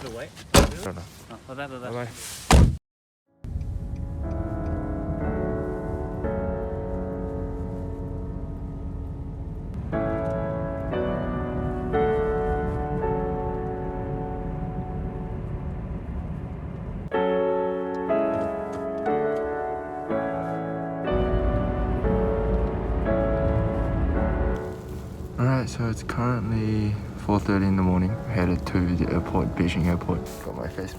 the way? I don't know. Bye Bye. Alright, so it's currently 4:30 in the morning. Headed to the airport, Beijing airport. Got my face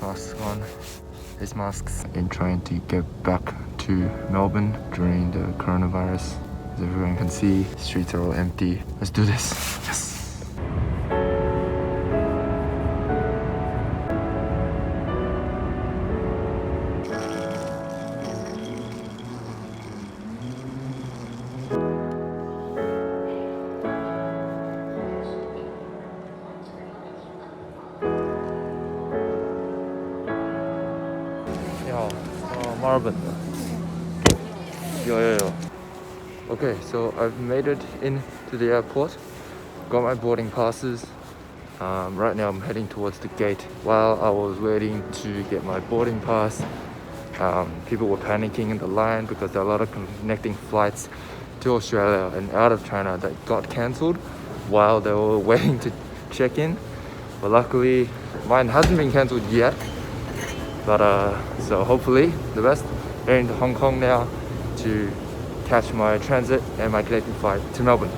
masks in trying to get back to Melbourne during the coronavirus. As everyone can see, streets are all empty. Let's do this. Yes. Marvin. Yo. Okay, so I've made it into the airport. Got my boarding passes. Right now I'm heading towards the gate. While I was waiting to get my boarding pass, people were panicking in the line because there are a lot of connecting flights to Australia and out of China that got cancelled while they were waiting to check in. But luckily, mine hasn't been cancelled yet. But so hopefully the best. Heading to Hong Kong now to catch my transit and my connecting flight to Melbourne.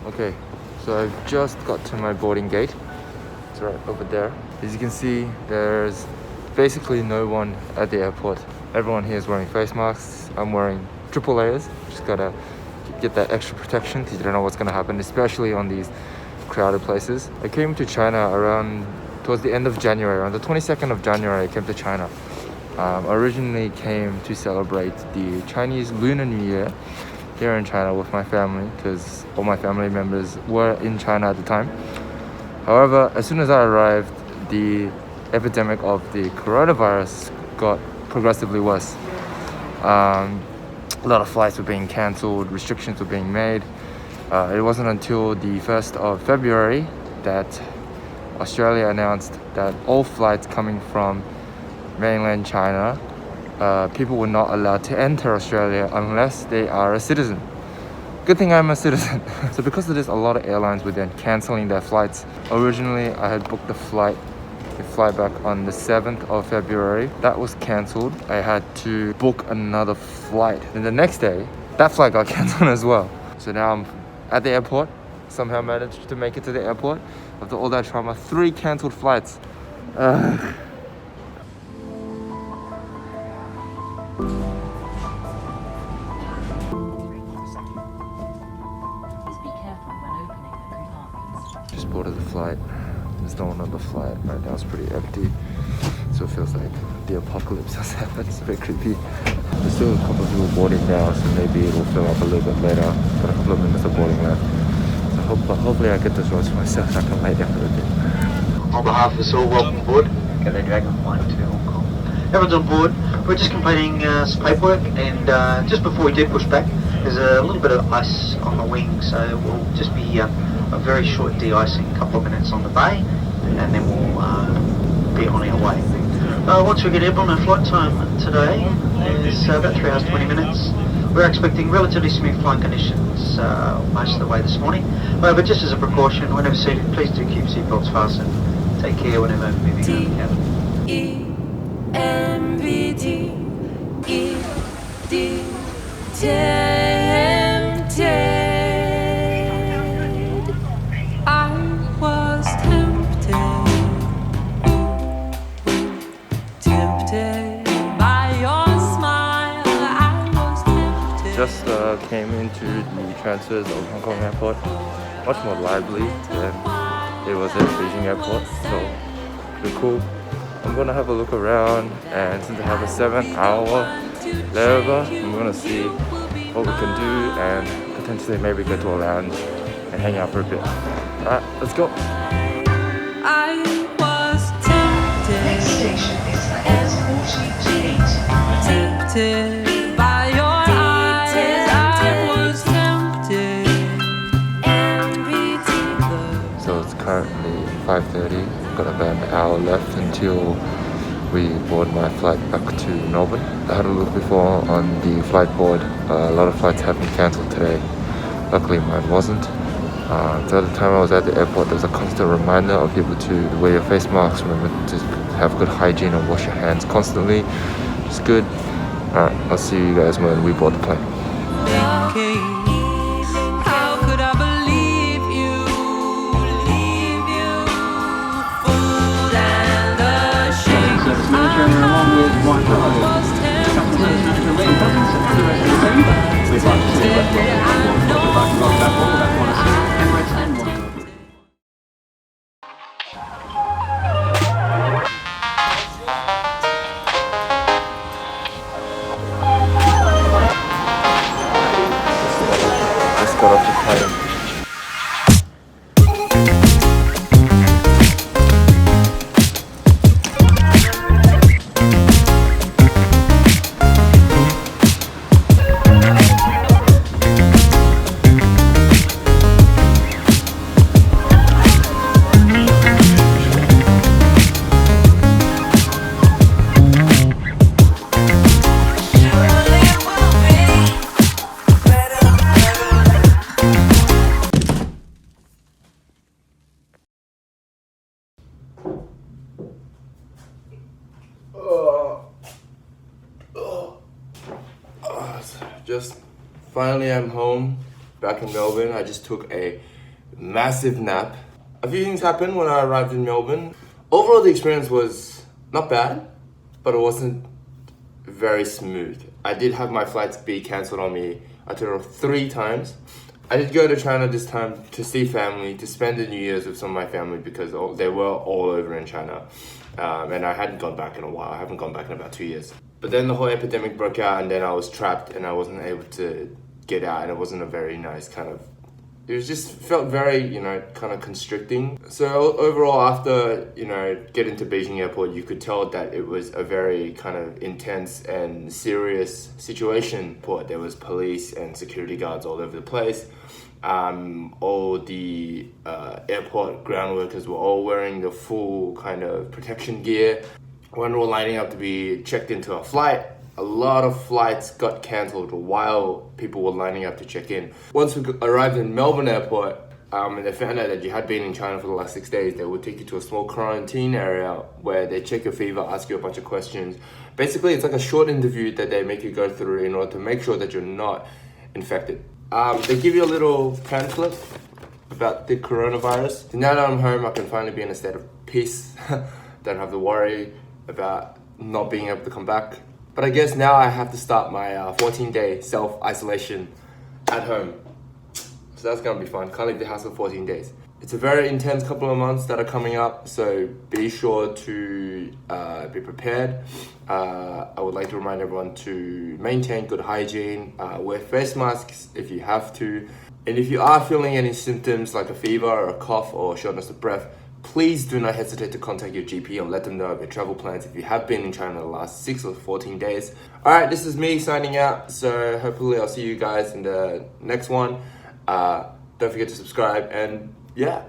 Okay, so I've just got to my boarding gate. It's right over there. As you can see, there's basically no one at the airport. Everyone here is wearing face masks. I'm wearing triple layers. Just gotta get that extra protection because you don't know what's gonna happen, especially on these crowded places. I came to China towards the end of January. On the 22nd of January, I came to China. Originally came to celebrate the Chinese Lunar New Year here in China with my family because all my family members were in China at the time. However, as soon as I arrived, the epidemic of the coronavirus got progressively worse. A lot of flights were being cancelled, restrictions were being made. It wasn't until the 1st of February that Australia announced that all flights coming from mainland China, people were not allowed to enter Australia unless they are a citizen. Good thing I'm a citizen. So because of this, a lot of airlines were then cancelling their flights. Originally, I had booked the flight to fly back on the 7th of February. That was cancelled. I had to book another flight. And the next day, that flight got cancelled as well. So now I'm at the airport. Somehow managed to make it to the airport. After all that trauma, 3 cancelled flights. Just boarded the flight. There's no one on the flight right now. It's pretty empty, so it feels like the apocalypse has happened. It's a bit creepy. There's still a couple of people boarding now, so maybe it'll fill up a little bit later. Got a couple of minutes of boarding left. So hopefully I get this road to myself so I can lay down for a bit. On behalf of us all, welcome aboard. Get the Dragon flying to Hong Kong. Everyone's on board. We're just completing some paperwork, and just before we do push back, there's a little bit of ice on the wing, so we'll just be a very short de-icing, a couple of minutes on the bay, and then we'll be on our way. Once we get airborne, our flight time today is about 3 hours 20 minutes. We're expecting relatively smooth flying conditions most of the way this morning. But just as a precaution, whenever seated, please do keep seatbelts fastened. Take care whenever moving around the Just came into the transfers of Hong Kong airport. Much more lively than it was at Beijing airport, so pretty cool. I'm gonna have a look around, and since I have a 7-hour layover, I'm gonna see what we can do and potentially maybe go to a lounge and hang out for a bit. Alright, let's go. I was tempted. Next station is S48. Tempted by currently 5:30. Got about an hour left until we board my flight back to Melbourne. I had a look before on the flight board. A lot of flights have been cancelled today. Luckily mine wasn't. The other time I was at the airport, there was a constant reminder of people to wear your face masks, remember to have good hygiene and wash your hands constantly. It's good. Alright, I'll see you guys when we board the plane. How could I believe you? Leave you full and ashamed. Service manager along with one customer service manager Lee Buttons and the rest of the team. We'd like to say welcome back to Emirates and Washington. Just got off the plane. Just finally I'm home, back in Melbourne. I just took a massive nap. A few things happened when I arrived in Melbourne. Overall the experience was not bad, but it wasn't very smooth. I did have my flights be cancelled on me a total of 3 times. I did go to China this time to see family, to spend the New Year's with some of my family because they were all over in China. And I hadn't gone back in a while. I haven't gone back in about 2 years. But then the whole epidemic broke out and then I was trapped and I wasn't able to get out, and it wasn't a very nice kind of, it was just felt very, kind of constricting. So overall, after, getting to Beijing airport, you could tell that it was a very kind of intense and serious situation. There was police and security guards all over the place. All the airport ground workers were all wearing the full kind of protection gear. When we were lining up to be checked into a flight, a lot of flights got cancelled while people were lining up to check in. Once we arrived in Melbourne airport, and they found out that you had been in China for the last 6 days, they would take you to a small quarantine area where they check your fever, ask you a bunch of questions. Basically, it's like a short interview that they make you go through in order to make sure that you're not infected. They give you a little pamphlet about the coronavirus. So now that I'm home, I can finally be in a state of peace. Don't have to worry about not being able to come back. But I guess now I have to start my 14-day self-isolation at home. So that's gonna be fun. Can't leave the house for 14 days. It's a very intense couple of months that are coming up, so be sure to be prepared. I would like to remind everyone to maintain good hygiene, wear face masks if you have to. And if you are feeling any symptoms like a fever or a cough or shortness of breath, please do not hesitate to contact your GP and let them know of your travel plans if you have been in China the last 6 or 14 days. Alright, this is me signing out, so hopefully I'll see you guys in the next one. Don't forget to subscribe, and yeah.